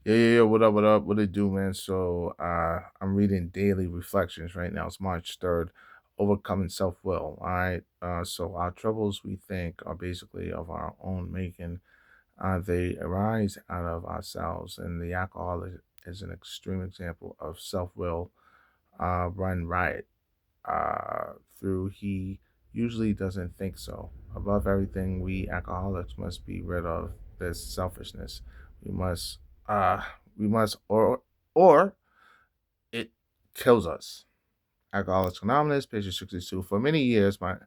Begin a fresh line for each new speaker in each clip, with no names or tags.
Yeah. What up? What up? What it do, man? So, I'm reading Daily Reflections right now. It's March 3rd. Overcoming Self-Will. All right. So our troubles, we think, are basically of our own making. They arise out of ourselves, and the alcohol is an extreme example of self-will run riot. Through he usually doesn't think so. Above everything, we alcoholics must be rid of this selfishness. We must, uh, or it kills us. Alcoholics Anonymous, page 62. For many years, my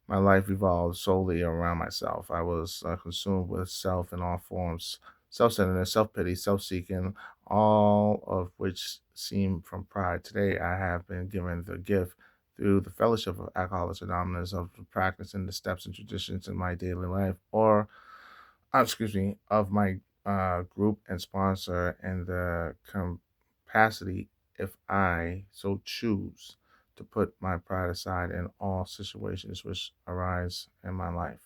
life revolved solely around myself. I was consumed with self in all forms, self-centeredness, self-pity, self-seeking, all of which seem from pride. Today, I have been given the gift through the fellowship of Alcoholics Anonymous of practicing the steps and traditions in my daily life, or excuse me, of my group and sponsor, and the capacity, if I so choose, to put my pride aside in all situations which arise in my life.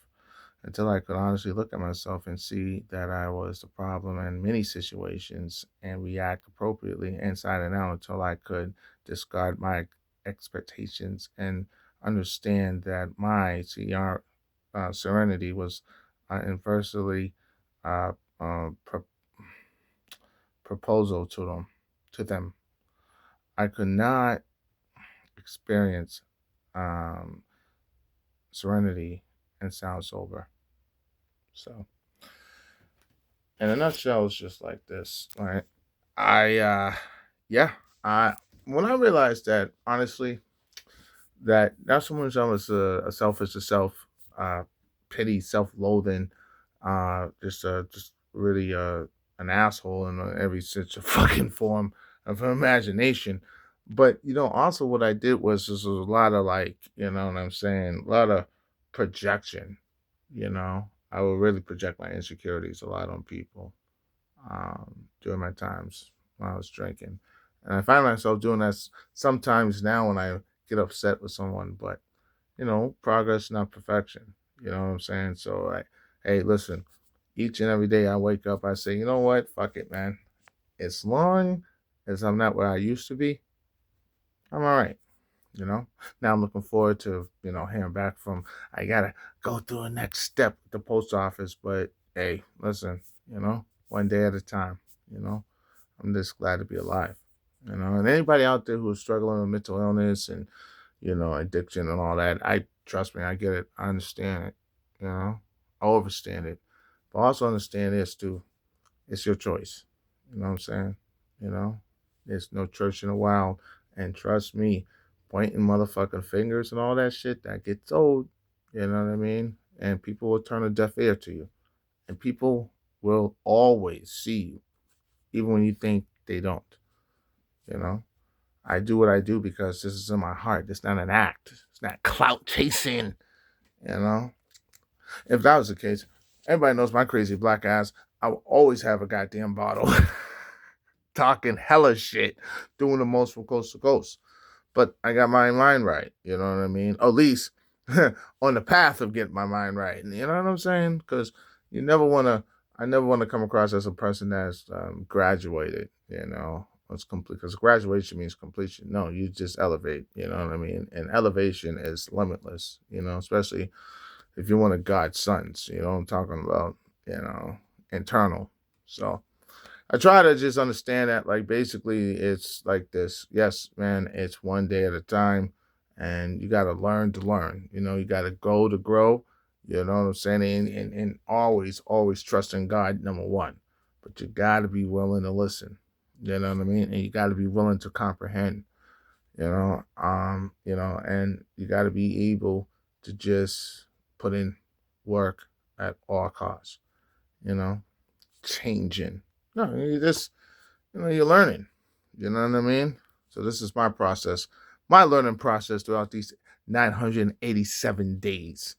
Until I could honestly look at myself and see that I was the problem in many situations and react appropriately inside and out, until I could discard my expectations and understand that my serenity was inversely uh, pro- proposal to them. I could not experience um, serenity and sound sober. So, in a nutshell, it's just like this. Right? I, yeah, I when I realized that honestly, that not so much I was a selfish, a self uh, pity, self loathing, just really an asshole in every such a fucking form of imagination. But also what I did was just a lot of like, you know what I'm saying, a lot of projection. I would really project my insecurities a lot on people during my times when I was drinking. And I find myself doing that sometimes now when I get upset with someone, but progress, not perfection. You know what I'm saying? So, hey, listen, each and every day I wake up, I say, you know what? Fuck it, man. As long as I'm not where I used to be, I'm all right. You know, now I'm looking forward to, hearing back from, I got to go through the next step at the post office. But hey, listen, one day at a time, you know. I'm just glad to be alive. And anybody out there who's struggling with mental illness and addiction and all that, I trust me, I get it. I understand it. I understand it, but also understand this too. It's your choice. You know what I'm saying? You know, there's no church in the wild, and trust me, pointing motherfucking fingers and all that shit that gets old. You know what I mean? And people will turn a deaf ear to you, and people will always see you, even when you think they don't. You know, I do what I do because this is in my heart. It's not an act. It's not clout chasing. You know, if that was the case, everybody knows my crazy black ass. I will always have a goddamn bottle, talking hella shit, doing the most from coast to coast. But I got my mind right. You know what I mean? At least on the path of getting my mind right. You know what I'm saying? Because you never want to. I never want to come across as a person that's graduated. It's complete, because graduation means completion. No, you just elevate. You know what I mean? And elevation is limitless. Especially if you're one of God's sons. You know what I'm talking about? Internal. So I try to just understand that, like, basically, it's like this. Yes, man, it's one day at a time, and you got to learn to learn. You got to go to grow. You know what I'm saying? And always, always trust in God, number one. But you got to be willing to listen. You know what I mean? And you got to be willing to comprehend. And you got to be able to just put in work at all costs. You know, changing. No, you just you're learning. You know what I mean? So this is my process, my learning process throughout these 987 days.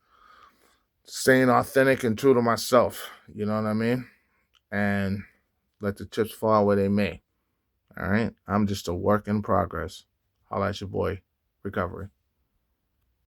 Staying authentic and true to myself. You know what I mean? And let the chips fall where they may. All right? I'm just a work in progress. Holla at your boy, Recovery.